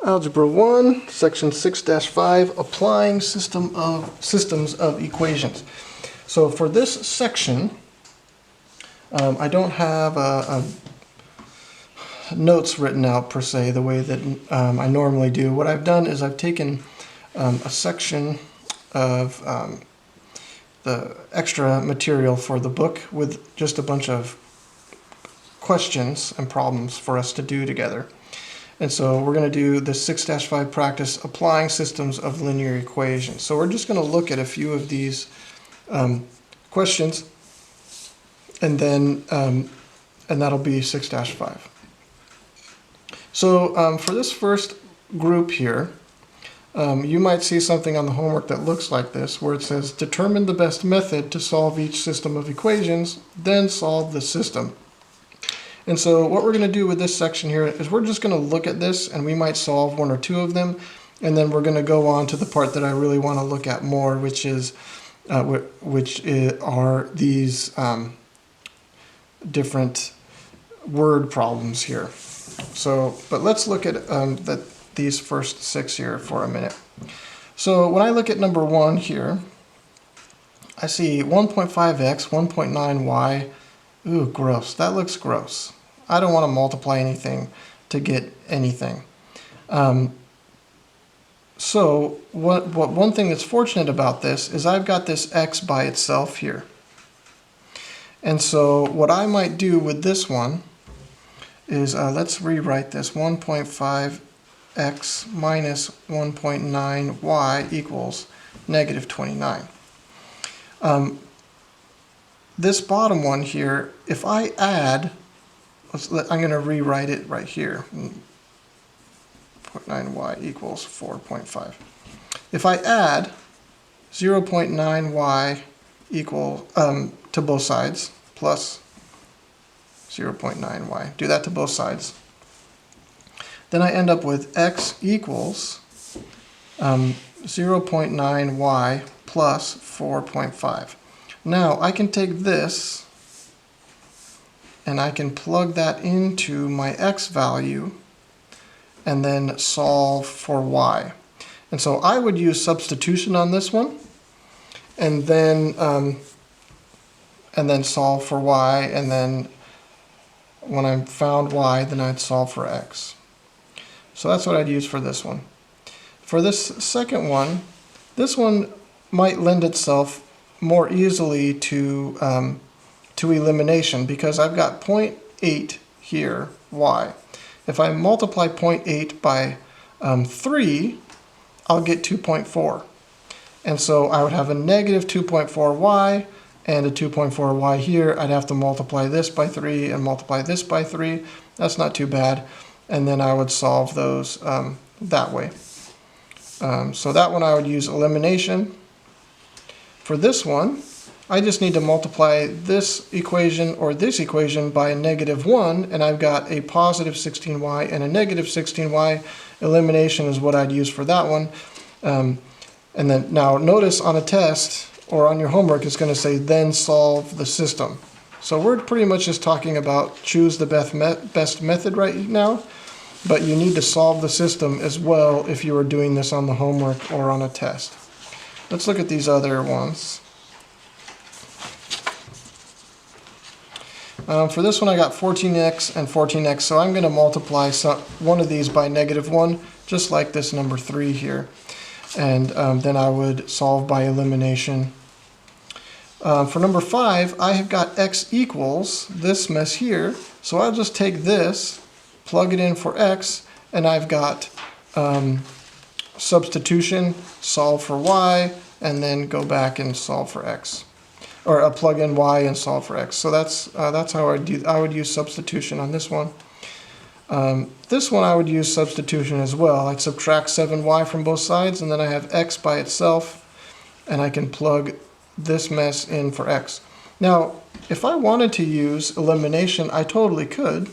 Algebra 1, Section 6-5, Applying Systems of Equations. So for this section, I don't have notes written out per se the way that I normally do. What I've done is I've taken a section of the extra material for the book with just a bunch of questions and problems for us to do together. And so we're going to do the 6-5 practice, applying systems of linear equations. So we're just going to look at a few of these questions, and then and that'll be 6-5. So for this first group here, you might see something on the homework that looks like this, where it says, determine the best method to solve each system of equations, then solve the system. And so what we're going to do with this section here is we're just going to look at this, and we might solve one or two of them, and then we're going to go on to the part that I really want to look at more, which are these different word problems here. So, but let's look at these first six here for a minute. So when I look at number 1 here, I see 1.5x, 1.9y. Ooh, gross. That looks gross. I don't want to multiply anything to get anything. So one thing that's fortunate about this is I've got this x by itself here. And so what I might do with this one is, let's rewrite this, 1.5x minus 1.9y equals negative 29. This bottom one here, if I add, I'm going to rewrite it right here. 0.9y equals 4.5. If I add 0.9y equal to both sides, plus 0.9y, do that to both sides, then I end up with x equals 0.9y plus 4.5. Now I can take this and I can plug that into my x value and then solve for y. And so I would use substitution on this one, and then solve for y, and then when I found y, then I'd solve for x. So that's what I'd use for this one. For this second one, this one might lend itself more easily to elimination, because I've got 0.8 here, y. If I multiply 0.8 by 3, I'll get 2.4. And so I would have a negative 2.4y and a 2.4y here. I'd have to multiply this by 3 and multiply this by 3. That's not too bad. And then I would solve those that way. So that one I would use elimination. For this one, I just need to multiply this equation or this equation by a negative 1, and I've got a positive 16y and a negative 16y. Elimination is what I'd use for that one. And then now notice on a test or on your homework, it's going to say then solve the system. So we're pretty much just talking about choose the best method right now, but you need to solve the system as well if you are doing this on the homework or on a test. Let's look at these other ones. For this one I got 14x and 14x, so I'm going to multiply one of these by negative 1, just like this number 3 here. And then I would solve by elimination. For number 5, I have got x equals this mess here, so I'll just take this, plug it in for x, and I've got substitution, solve for y, and then go back and solve for x. Or plug in y and solve for x. So that's how I would use substitution on this one. This one I would use substitution as well. I'd subtract 7y from both sides, and then I have x by itself, and I can plug this mess in for x. Now, if I wanted to use elimination, I totally could.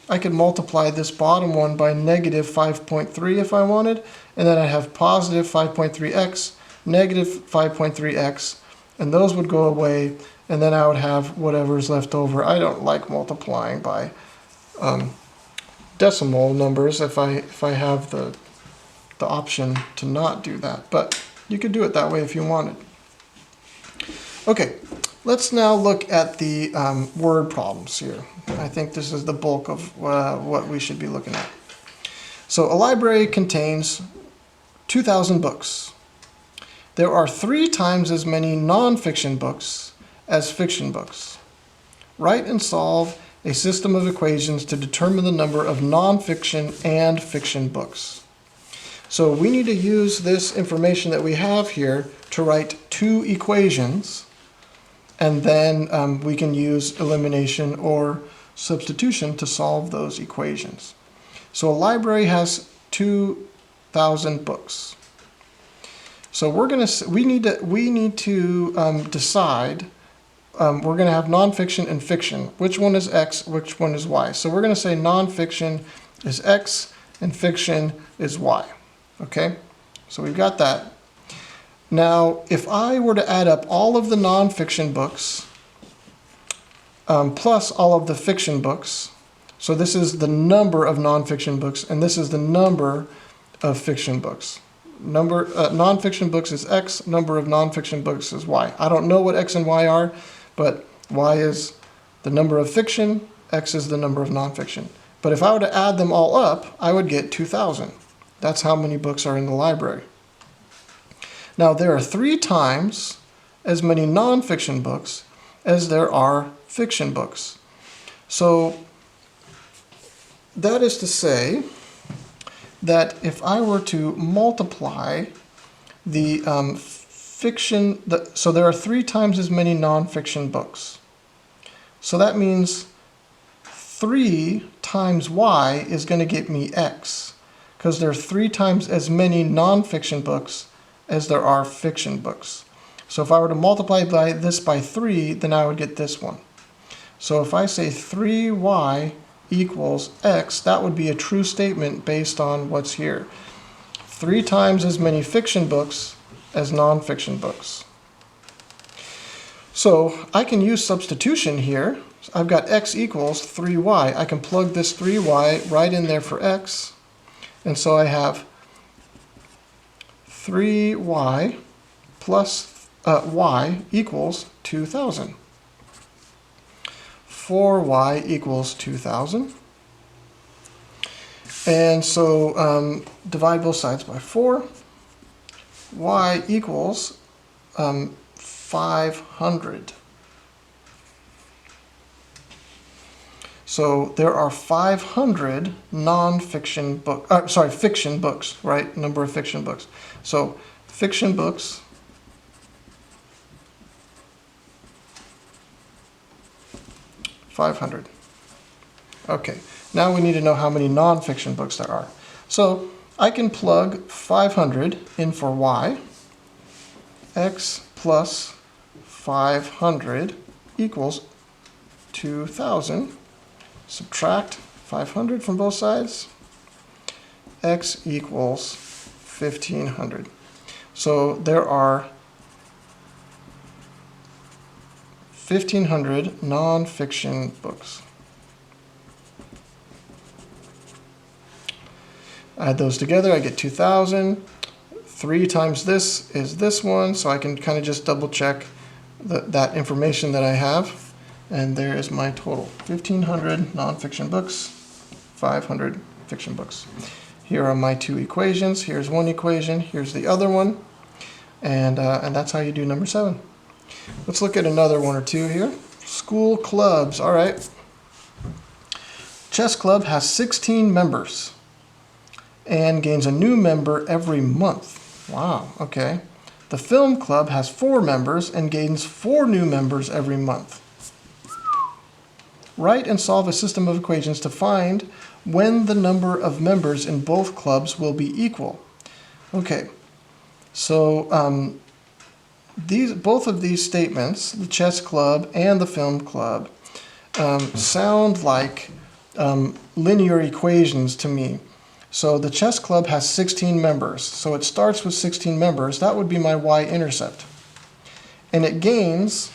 I could multiply this bottom one by negative 5.3 if I wanted, and then I have positive 5.3x, negative 5.3x, and those would go away, and then I would have whatever's left over. I don't like multiplying by decimal numbers if I have the the option to not do that, but you could do it that way if you wanted. Okay, let's now look at the word problems here. I think this is the bulk of what we should be looking at. So a library contains 2,000 books. There are 3 times as many non-fiction books as fiction books. Write and solve a system of equations to determine the number of non-fiction and fiction books. So we need to use this information that we have here to write 2 equations, and then we can use elimination or substitution to solve those equations. So a library has 2,000 books. So we need to decide. We're going to have nonfiction and fiction. Which one is X? Which one is Y? So we're going to say nonfiction is X and fiction is Y. Okay, so we've got that. Now, if I were to add up all of the nonfiction books plus all of the fiction books, so this is the number of nonfiction books, and this is the number of fiction books. Nonfiction books is X, number of nonfiction books is Y. I don't know what X and Y are, but Y is the number of fiction, X is the number of nonfiction. But if I were to add them all up, I would get 2,000. That's how many books are in the library. Now, there are 3 times as many nonfiction books as there are fiction books. So that is to say that if I were to multiply the fiction, so there are 3 times as many nonfiction books. So that means 3 times Y is going to get me X, because there are 3 times as many nonfiction books as there are fiction books. So if I were to multiply this by 3, then I would get this one. So if I say 3Y equals X, that would be a true statement based on what's here. 3 times as many fiction books as nonfiction books. So I can use substitution here. I've got X equals 3Y. I can plug this 3Y right in there for X. And so I have 3Y plus Y equals 2,000. 4Y equals 2,000. And so divide both sides by 4. Y equals 500. So there are 500 non-fiction fiction books, right? Number of fiction books. So fiction books $500. Okay, now we need to know how many non-fiction books there are. So I can plug 500 in for Y. X plus 500 equals 2,000. Subtract 500 from both sides. X equals 1,500. So there are 1,500 non-fiction books. Add those together, I get 2,000. 3 times this is this one, so I can kind of just double check that information that I have. And there is my total. 1,500 non-fiction books, 500 fiction books. Here are my 2 equations. Here's one equation, here's the other one. And that's how you do number 7. Let's look at another one or two here. School clubs, all right. Chess club has 16 members and gains a new member every month. Wow, okay. The film club has 4 members and gains 4 new members every month. Write and solve a system of equations to find when the number of members in both clubs will be equal. Okay, so both of these statements, the chess club and the film club, sound like linear equations to me. So the chess club has 16 members. So it starts with 16 members. That would be my y-intercept. And it gains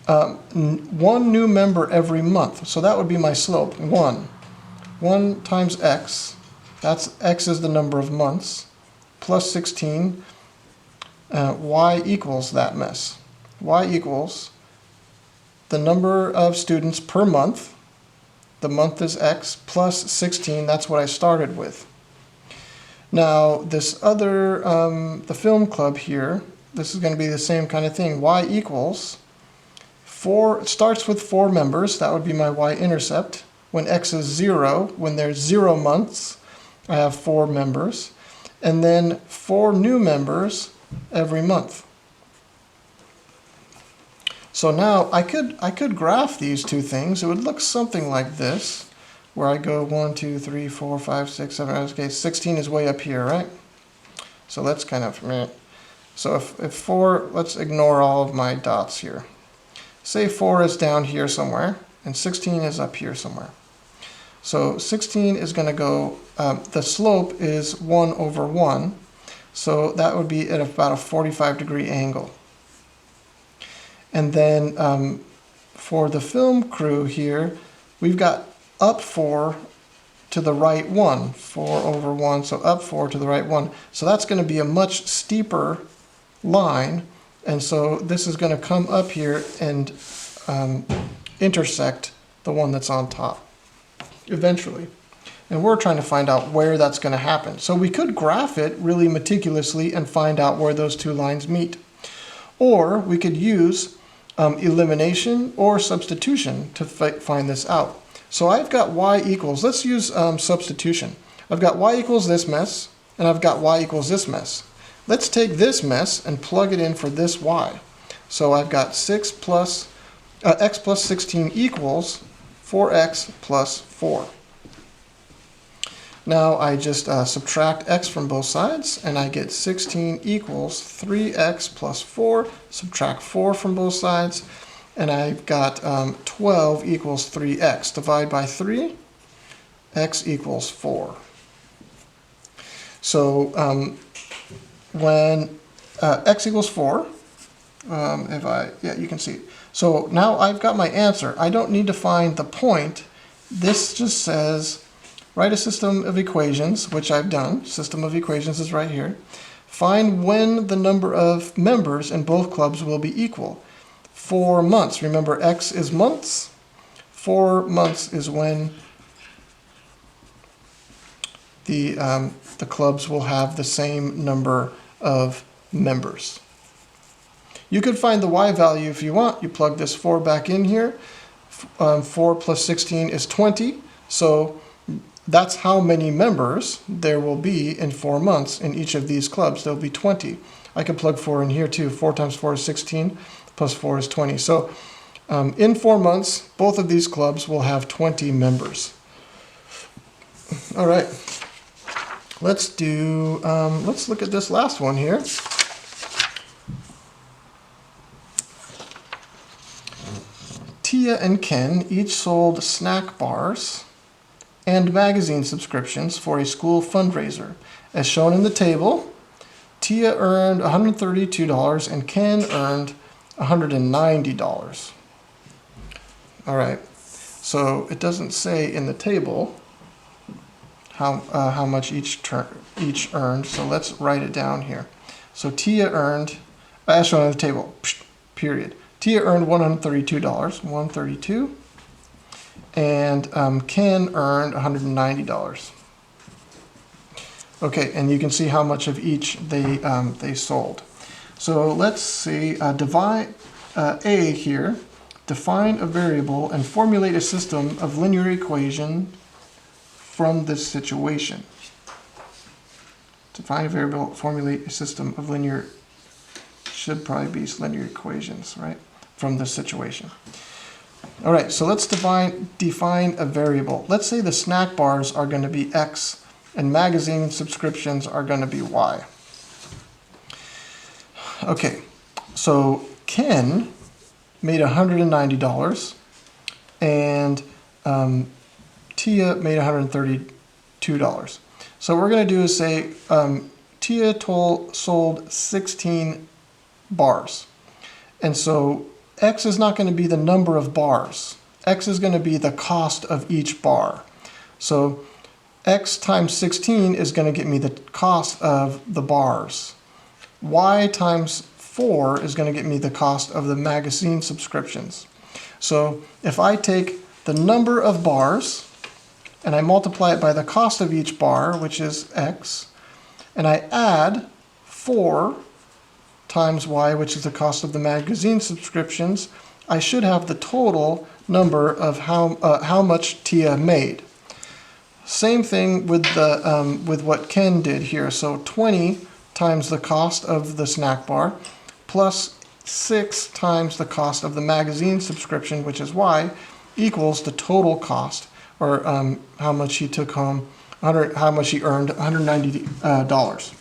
1 new member every month. So that would be my slope, 1. 1 times x. That's x is the number of months. plus 16, y equals that mess. Y equals the number of students per month, the month is x, plus 16, that's what I started with. Now this other, the film club here, this is going to be the same kind of thing. Y equals 4, it starts with 4 members, that would be my y-intercept. When x is 0, when there's 0 months, I have 4 members. And then 4 new members every month. So now I could graph these two things. It would look something like this, where I go 1, 2, 3, 4, 5, 6, 7, okay, 16 is way up here, right? So that's kind of meh. So if 4, let's ignore all of my dots here. Say 4 is down here somewhere, and 16 is up here somewhere. So 16 is going to go, the slope is 1 over 1, so that would be at about a 45-degree angle. And then for the film crew here, we've got up 4 to the right 1, 4 over 1, so up 4 to the right 1. So that's going to be a much steeper line, and so this is going to come up here and intersect the one that's on top eventually. And we're trying to find out where that's going to happen. So we could graph it really meticulously and find out where those two lines meet. Or we could use elimination or substitution to find this out. So I've got y equals, let's use substitution. I've got y equals this mess, and I've got y equals this mess. Let's take this mess and plug it in for this y. So I've got 6 plus, x plus 16 equals 4x plus 4. Now I just subtract x from both sides, and I get 16 equals 3x plus 4, subtract 4 from both sides, and I've got 12 equals 3x. Divide by 3, x equals 4. So when x equals 4, you can see. So now I've got my answer. I don't need to find the point. This just says, write a system of equations, which I've done. System of equations is right here. Find when the number of members in both clubs will be equal. 4 months. Remember, x is months. 4 months is when the clubs will have the same number of members. You could find the y value if you want. You plug this 4 back in here. 4 plus 16 is 20. So that's how many members there will be in 4 months in each of these clubs. There'll be 20. I could plug 4 in here too. 4 times 4 is 16, plus 4 is 20. So in 4 months, both of these clubs will have 20 members. All right. Let's look at this last one here. Tia and Ken each sold snack bars and magazine subscriptions for a school fundraiser. As shown in the table, Tia earned $132 and Ken earned $190. All right, so it doesn't say in the table how much each earned, so let's write it down here. So Tia earned, as shown on the table, period. Tia earned $132, $132, and Ken earned $190. Okay, and you can see how much of each they sold. So let's see, divide A here, define a variable and formulate a system of linear equation from this situation. Define a variable, formulate a system of linear, should probably be linear equations, right? From this situation. All right, so let's define a variable. Let's say the snack bars are going to be X and magazine subscriptions are going to be Y. Okay, so Ken made $190 and Tia made $132. So what we're going to do is say Tia sold 16 bars. And so X is not going to be the number of bars. X is going to be the cost of each bar. So X times 16 is going to get me the cost of the bars. Y times 4 is going to get me the cost of the magazine subscriptions. So if I take the number of bars and I multiply it by the cost of each bar, which is X, and I add 4 times Y, which is the cost of the magazine subscriptions, I should have the total number of how much Tia made. Same thing with the with what Ken did here. So 20 times the cost of the snack bar plus 6 times the cost of the magazine subscription, which is Y, equals the total cost, or how much he took home, how much he earned, $190.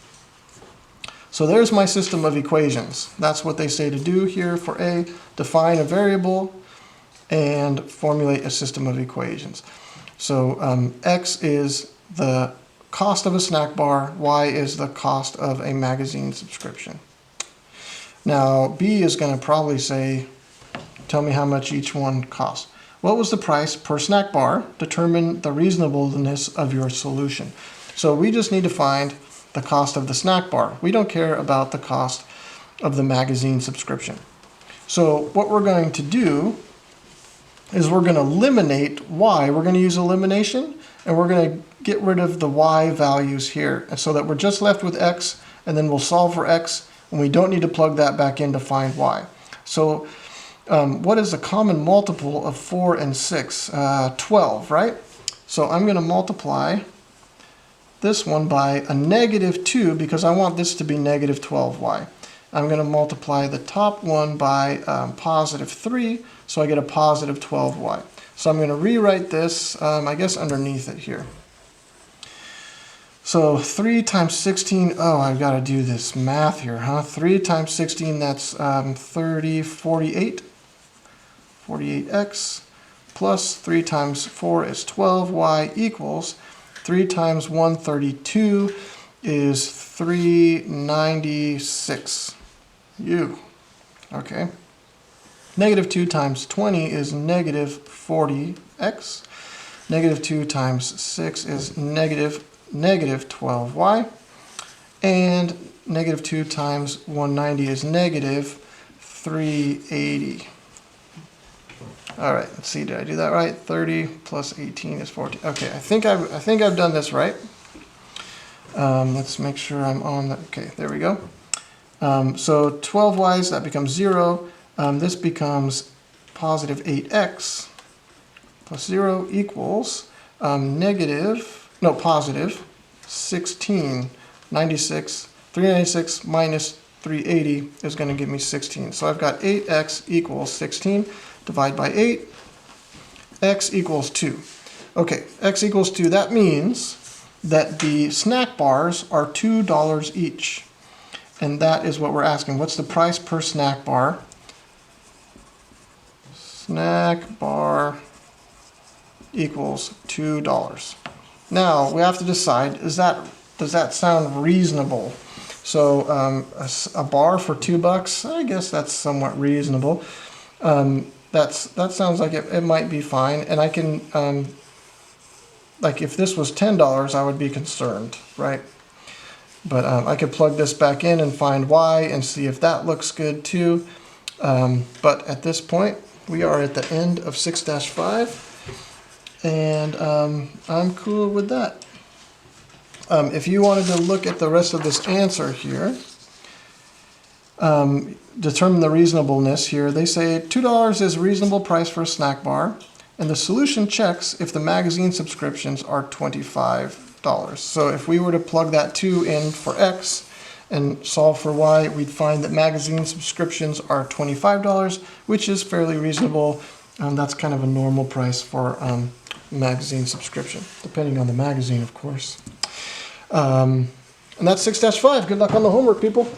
So there's my system of equations. That's what they say to do here for A, define a variable and formulate a system of equations. So X is the cost of a snack bar, Y is the cost of a magazine subscription. Now B is going to probably say, tell me how much each one costs. What was the price per snack bar? Determine the reasonableness of your solution. So we just need to find the cost of the snack bar. We don't care about the cost of the magazine subscription. So what we're going to do is we're going to eliminate Y. We're going to use elimination, and we're going to get rid of the Y values here, and so that we're just left with X, and then we'll solve for X, and we don't need to plug that back in to find Y. So what is the common multiple of 4 and 6? 12, right? So I'm going to multiply this one by a -2 because I want this to be -12Y. I'm going to multiply the top one by +3, so I get a +12Y. So I'm going to rewrite this, I guess, underneath it here. So 3 times 16, oh, I've got to do this math here, huh? 3 times 16, that's 48. 48x plus 3 times 4 is 12y equals 3 times 132 is 396. Okay. -2 times 20 is -40x. -2 times 6 is -12y. And -2 times 190 is -380. All right, let's see, did I do that right? 30 plus 18 is 40. Okay, I think I've done this right. Let's make sure I'm on the, okay, there we go. So 12y's, that becomes 0. This becomes +8x plus 0 equals positive 16. 396 minus 380 is going to give me 16. So I've got 8x equals 16. Divide by 8, x equals 2. Okay, x equals 2, that means that the snack bars are $2 each. And that is what we're asking. What's the price per snack bar? Snack bar equals $2. Now, we have to decide, does that sound reasonable? So a bar for $2, I guess that's somewhat reasonable. That sounds like it might be fine, and I can, like if this was $10, I would be concerned, right? But I could plug this back in and find Y and see if that looks good too. But at this point, we are at the end of 6-5, and I'm cool with that. If you wanted to look at the rest of this answer here, determine the reasonableness here. They say $2 is a reasonable price for a snack bar, and the solution checks if the magazine subscriptions are $25. So if we were to plug that 2 in for X and solve for Y, we'd find that magazine subscriptions are $25, which is fairly reasonable. That's kind of a normal price for magazine subscription, depending on the magazine, of course. And that's 6-5. Good luck on the homework, people.